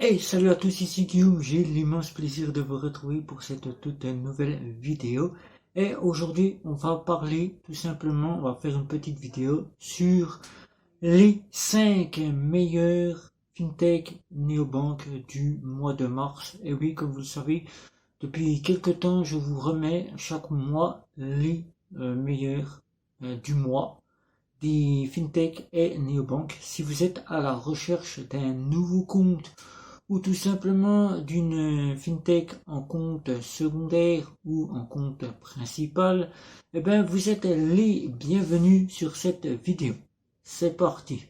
Hey, salut à tous, ici Guillaume, j'ai l'immense plaisir de vous retrouver pour cette toute nouvelle vidéo. Et aujourd'hui, on va parler tout simplement, on va faire une petite vidéo sur les 5 meilleures fintech néobanques du mois de mars. Et oui, comme vous le savez, depuis quelques temps, je vous remets chaque mois les meilleurs du mois des fintech et néobanques. Si vous êtes à la recherche d'un nouveau compte ou tout simplement d'une fintech en compte secondaire ou en compte principal, eh bien vous êtes les bienvenus sur cette vidéo. C'est parti.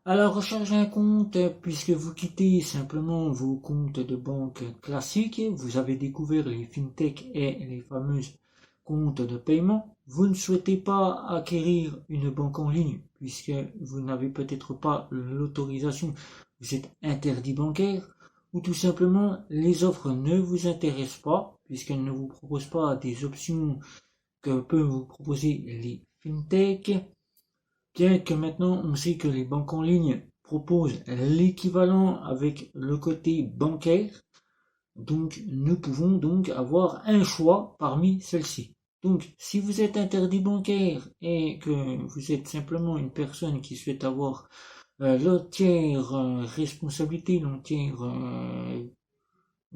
Alors recherche un compte puisque vous quittez simplement vos comptes de banque classiques, vous avez découvert les fintech et les fameuses comptes de paiement. Vous ne souhaitez pas acquérir une banque en ligne puisque vous n'avez peut-être pas l'autorisation, vous êtes interdit bancaire, ou tout simplement les offres ne vous intéressent pas puisqu'elles ne vous proposent pas des options que peuvent vous proposer les fintech. Bien que maintenant on sait que les banques en ligne proposent l'équivalent avec le côté bancaire, donc nous pouvons donc avoir un choix parmi celles-ci. Donc si vous êtes interdit bancaire et que vous êtes simplement une personne qui souhaite avoir l'entière responsabilité, l'entière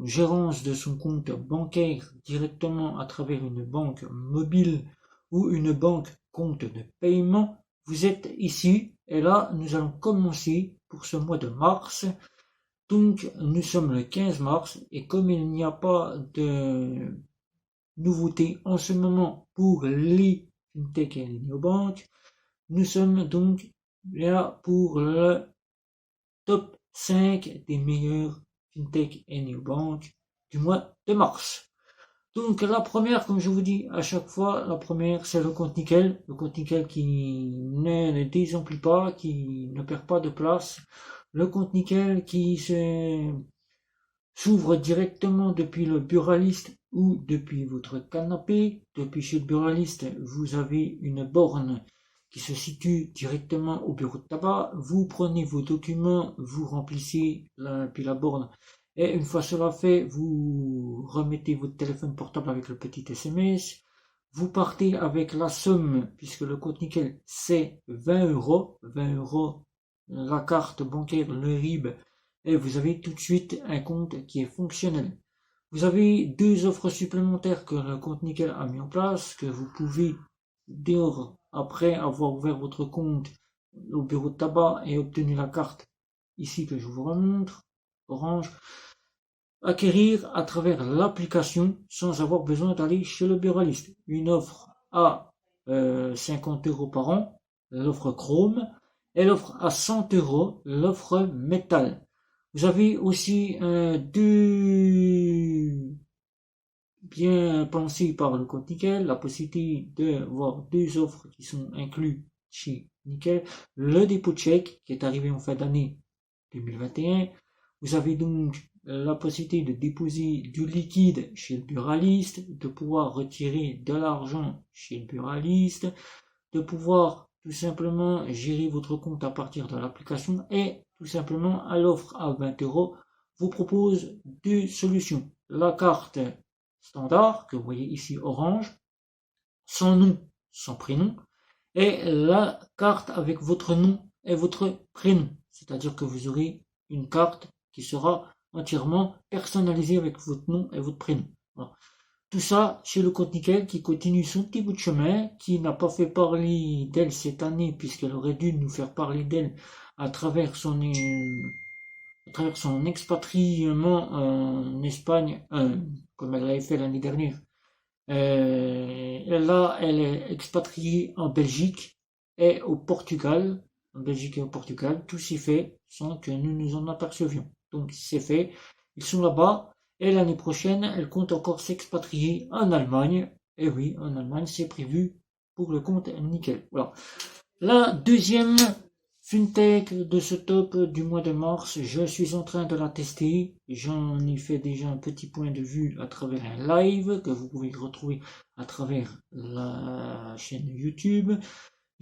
gérance de son compte bancaire directement à travers une banque mobile ou une banque compte de paiement, vous êtes ici et là nous allons commencer pour ce mois de mars. Donc nous sommes le 15 mars et comme il n'y a pas de nouveauté en ce moment pour les fintech et les néobanques, nous sommes donc là pour le top 5 des meilleurs fintech et néobanques du mois de mars. Donc la première, comme je vous dis à chaque fois, la première c'est le compte nickel qui ne désemplit pas, qui ne perd pas de place, le compte nickel qui s'ouvre directement depuis le buraliste ou depuis votre canapé. Depuis chez le buraliste, vous avez une borne qui se situe directement au bureau de tabac. Vous prenez vos documents, vous remplissez puis la borne. Et une fois cela fait, vous remettez votre téléphone portable avec le petit SMS. Vous partez avec la somme, puisque le compte nickel c'est 20 euros. 20 euros, la carte bancaire, le RIB, et vous avez tout de suite un compte qui est fonctionnel. Vous avez deux offres supplémentaires que le compte nickel a mis en place, que vous pouvez, dehors, après avoir ouvert votre compte au bureau de tabac et obtenu la carte ici que je vous remontre, Orange, acquérir à travers l'application sans avoir besoin d'aller chez le buraliste. Une offre à 50 euros par an, l'offre Chrome, et l'offre à 100 euros, l'offre Métal. Vous avez aussi deux bien pensé par le compte Nickel, la possibilité de voir deux offres qui sont inclus chez Nickel, le dépôt de chèque qui est arrivé en fin d'année 2021. Vous avez donc la possibilité de déposer du liquide chez le buraliste, de pouvoir retirer de l'argent chez le buraliste, de pouvoir tout simplement gérer votre compte à partir de l'application et tout simplement à l'offre à 20 euros vous propose deux solutions. La carte standard que vous voyez ici orange, sans nom, sans prénom, et la carte avec votre nom et votre prénom. C'est-à-dire que vous aurez une carte qui sera entièrement personnalisée avec votre nom et votre prénom. Voilà. Tout ça chez le compte nickel qui continue son petit bout de chemin, qui n'a pas fait parler d'elle cette année puisqu'elle aurait dû nous faire parler d'elle à travers son expatriement en Espagne, comme elle l'avait fait l'année dernière. Là, elle est expatriée en Belgique et au Portugal. En Belgique et au Portugal, tout s'est fait sans que nous nous en apercevions. Donc c'est fait, ils sont là-bas. Et l'année prochaine, elle compte encore s'expatrier en Allemagne. Et oui, en Allemagne, c'est prévu pour le compte nickel. Voilà. La deuxième fintech de ce top du mois de mars, je suis en train de la tester. J'en ai fait déjà un petit point de vue à travers un live que vous pouvez retrouver à travers la chaîne YouTube.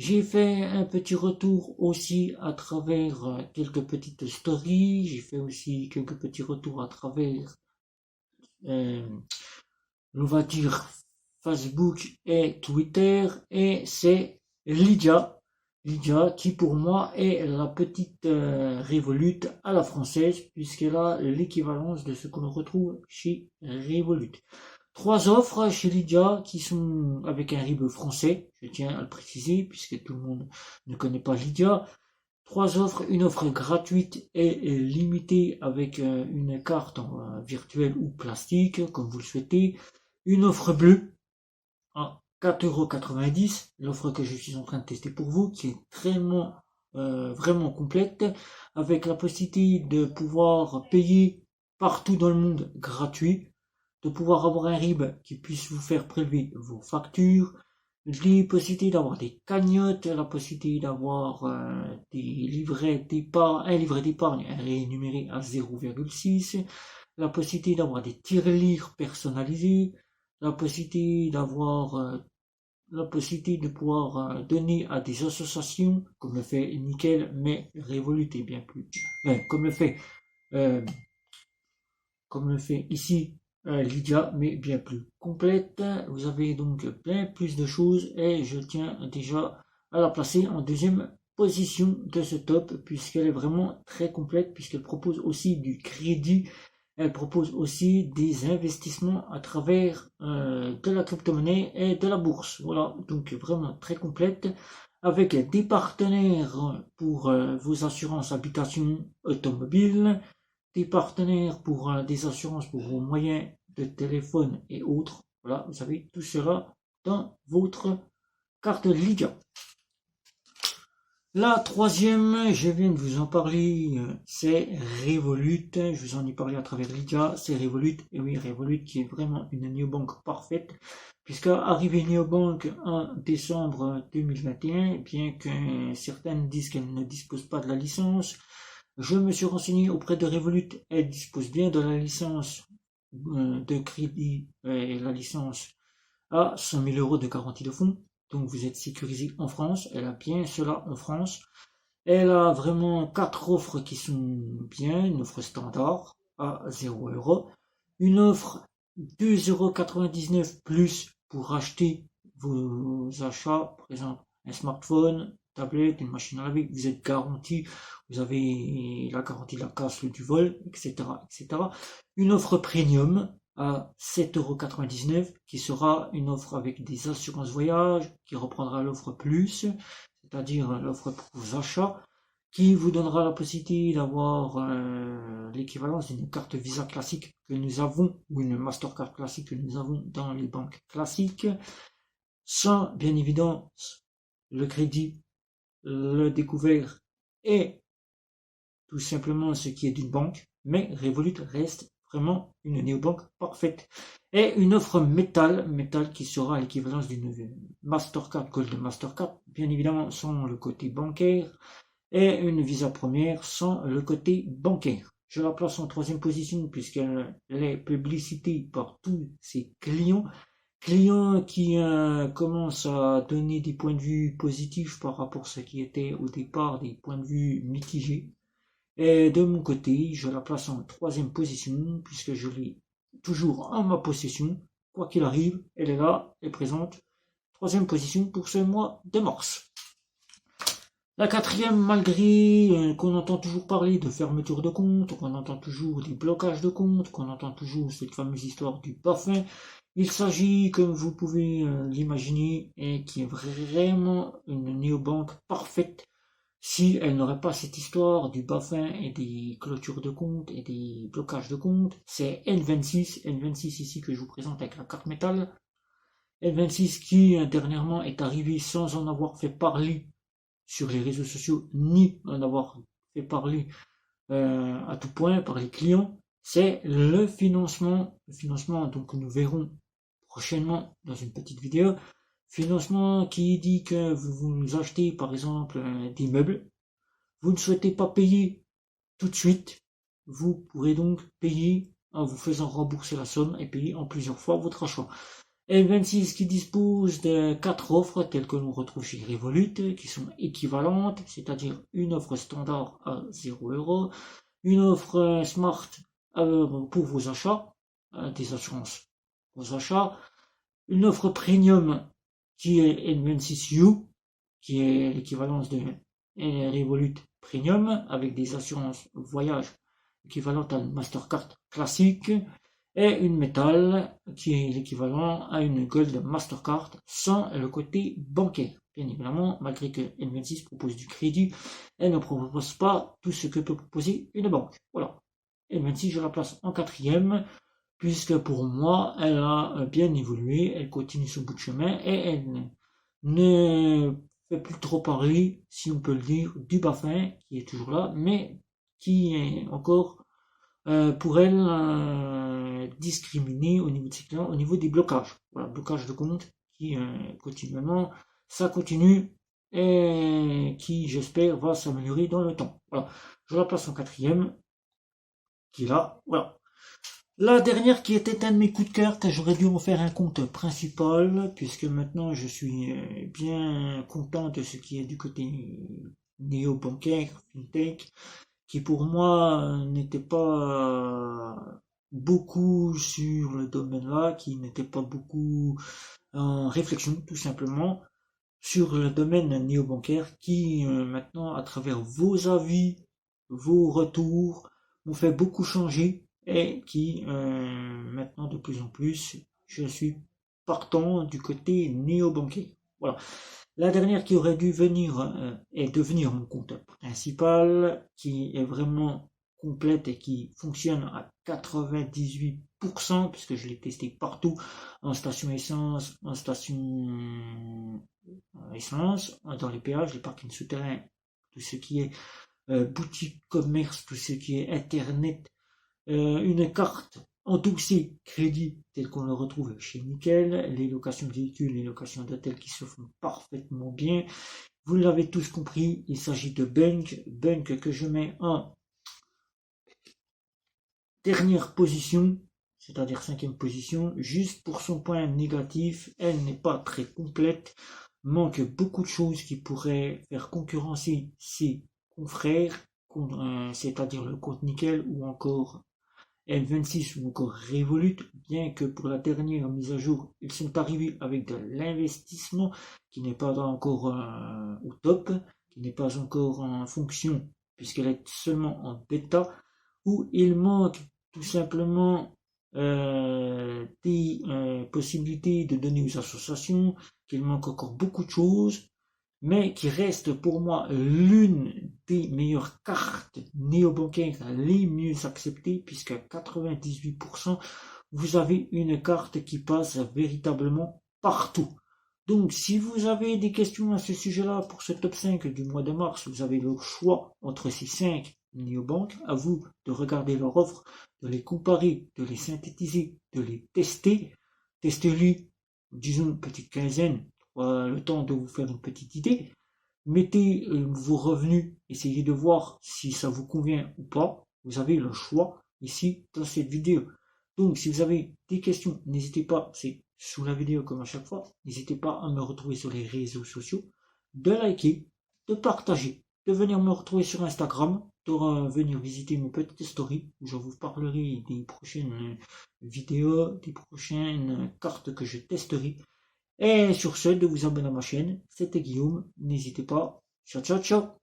J'ai fait un petit retour aussi à travers quelques petites stories. J'ai fait aussi quelques petits retours à travers, euh, on va dire, Facebook et Twitter. Et c'est Lydia. Lydia qui pour moi est la petite Revolut à la française puisqu'elle a l'équivalence de ce que l'on retrouve chez Revolut. 3 offres chez Lydia qui sont avec un RIB français, je tiens à le préciser puisque tout le monde ne connaît pas Lydia. 3 offres, une offre gratuite et limitée avec une carte virtuelle ou plastique comme vous le souhaitez. Une offre bleue à 4,90 €, l'offre que je suis en train de tester pour vous qui est vraiment complète avec la possibilité de pouvoir payer partout dans le monde gratuit, de pouvoir avoir un RIB qui puisse vous faire prélever vos factures, les possibilités d'avoir des cagnottes, la possibilité d'avoir des livrets d'épargne, un livret d'épargne rémunéré à 0,6, la possibilité d'avoir des tirelires personnalisés, la possibilité d'avoir la possibilité de pouvoir donner à des associations, comme le fait Nickel, mais Revolut est bien plus, comme euh, le fait ici Lydia, mais bien plus complète. Vous avez donc bien plus de choses et je tiens déjà à la placer en deuxième position de ce top puisqu'elle est vraiment très complète, puisqu'elle propose aussi du crédit, elle propose aussi des investissements à travers de la crypto-monnaie et de la bourse. Voilà, donc vraiment très complète avec des partenaires pour vos assurances habitation automobile, des partenaires pour des assurances pour vos moyens de téléphone et autres. Voilà, vous savez, tout cela dans votre carte Lydia. La troisième, je viens de vous en parler, c'est Revolut. Je vous en ai parlé à travers Lydia, c'est Revolut. Et oui, Revolut qui est vraiment une néobanque parfaite, puisque arrivée néobanque en décembre 2021, bien que certaines disent qu'elle ne dispose pas de la licence, je me suis renseigné auprès de Revolut, elle dispose bien de la licence de crédit et la licence à 100 000 € de garantie de fonds. Donc vous êtes sécurisé en France, elle a bien cela en France. Elle a vraiment 4 offres qui sont bien, une offre standard à 0 €, une offre 2,99 € plus pour acheter vos achats, par exemple un smartphone, tablette, une machine à laver, vous êtes garanti, vous avez la garantie de la casse, du vol, etc., etc. Une offre premium à 7,99 € qui sera une offre avec des assurances voyage, qui reprendra l'offre plus, c'est-à-dire l'offre pour vos achats, qui vous donnera la possibilité d'avoir l'équivalence d'une carte Visa classique que nous avons, ou une Mastercard classique que nous avons dans les banques classiques, sans bien évidemment le crédit, le découvert et tout simplement ce qui est d'une banque, mais Revolut reste vraiment une néobanque parfaite. Et une offre métal qui sera à l'équivalence d'une Mastercard Gold Mastercard, bien évidemment sans le côté bancaire, et une Visa première sans le côté bancaire. Je la place en troisième position puisqu'elle est publicitée par tous ses clients. Clients qui commencent à donner des points de vue positifs par rapport à ce qui était au départ des points de vue mitigés. Et de mon côté, je la place en troisième position puisque je l'ai toujours en ma possession. Quoi qu'il arrive, elle est là, elle est présente. Troisième position pour ce mois de mars. La quatrième, malgré qu'on entend toujours parler de fermeture de compte, qu'on entend toujours des blocages de compte, qu'on entend toujours cette fameuse histoire du BaFin, il s'agit, comme vous pouvez l'imaginer, et qui est vraiment une néobanque parfaite si elle n'aurait pas cette histoire du BaFin et des clôtures de compte et des blocages de compte. C'est N26 ici que je vous présente avec la carte métal. N26 qui dernièrement est arrivé sans en avoir fait parler sur les réseaux sociaux, ni en avoir fait parler à tout point par les clients, c'est le financement. Le financement, donc nous verrons prochainement dans une petite vidéo. Financement qui dit que vous achetez par exemple des meubles, vous ne souhaitez pas payer tout de suite, vous pourrez donc payer en vous faisant rembourser la somme et payer en plusieurs fois votre achat. N26 qui dispose de 4 offres telles que l'on retrouve chez Revolut, qui sont équivalentes, c'est-à-dire une offre standard à 0 €, une offre Smart pour vos achats, des assurances pour vos achats, une offre Premium qui est N26U, qui est l'équivalence de Revolut Premium, avec des assurances voyage équivalentes à une Mastercard classique, et une Metal qui est l'équivalent à une Gold Mastercard sans le côté bancaire. Bien évidemment, malgré que N26 propose du crédit, elle ne propose pas tout ce que peut proposer une banque. Voilà. N26, je la place en 4e, puisque pour moi, elle a bien évolué, elle continue son bout de chemin et elle ne fait plus trop parler, si on peut le dire, du Bafin, qui est toujours là, mais qui est encore pour elle discriminer au niveau de ses clients, au niveau des blocages. Voilà, blocage de compte qui continuellement, ça continue et qui, j'espère, va s'améliorer dans le temps. Voilà, je la place en 4e, qui est là. Voilà. La dernière qui était un de mes coups de cœur, que j'aurais dû en faire un compte principal, puisque maintenant je suis bien content de ce qui est du côté néo-bancaire, fintech, qui pour moi n'était pas beaucoup sur le domaine-là, qui n'était pas beaucoup en réflexion, tout simplement, sur le domaine néo-bancaire, qui maintenant, à travers vos avis, vos retours, m'ont fait beaucoup changer, et qui maintenant de plus en plus, je suis partant du côté néo-bancaire. Voilà. La dernière qui aurait dû venir et devenir mon compte principal, qui est vraiment complète et qui fonctionne à 98%, puisque je l'ai testé partout, en station essence, en station essence, dans les péages, les parkings souterrains, tout ce qui est boutique, commerce, tout ce qui est internet, une carte endossée crédit tel qu'on le retrouve chez Nickel, les locations de véhicules, les locations d'hôtels qui se font parfaitement bien. Vous l'avez tous compris, il s'agit de Bunk que je mets en dernière position, c'est-à-dire 5e position, juste pour son point négatif, elle n'est pas très complète, manque beaucoup de choses qui pourraient faire concurrencer ses confrères, c'est-à-dire le compte Nickel ou encore N26 ou encore Revolut, bien que pour la dernière mise à jour, ils sont arrivés avec de l'investissement qui n'est pas encore au top, qui n'est pas encore en fonction, puisqu'elle est seulement en bêta, où il manque tout simplement des possibilités de donner aux associations, qu'il manque encore beaucoup de choses, mais qui reste pour moi l'une des meilleures cartes néo-bancaires les mieux acceptées, puisque à 98%, vous avez une carte qui passe véritablement partout. Donc, si vous avez des questions à ce sujet-là pour ce top 5 du mois de mars, vous avez le choix entre ces 5 néobanques. À vous de regarder leur offre, de les comparer, de les synthétiser, de les tester. Testez-les, disons, une petite quinzaine, le temps de vous faire une petite idée. Mettez vos revenus, essayez de voir si ça vous convient ou pas. Vous avez le choix ici dans cette vidéo. Donc, si vous avez des questions, n'hésitez pas, c'est sous la vidéo comme à chaque fois, n'hésitez pas à me retrouver sur les réseaux sociaux, de liker, de partager, de venir me retrouver sur Instagram, de venir visiter mes petites stories où je vous parlerai des prochaines vidéos, des prochaines cartes que je testerai. Et sur ce, de vous abonner à ma chaîne. C'était Guillaume. N'hésitez pas. Ciao, ciao, ciao.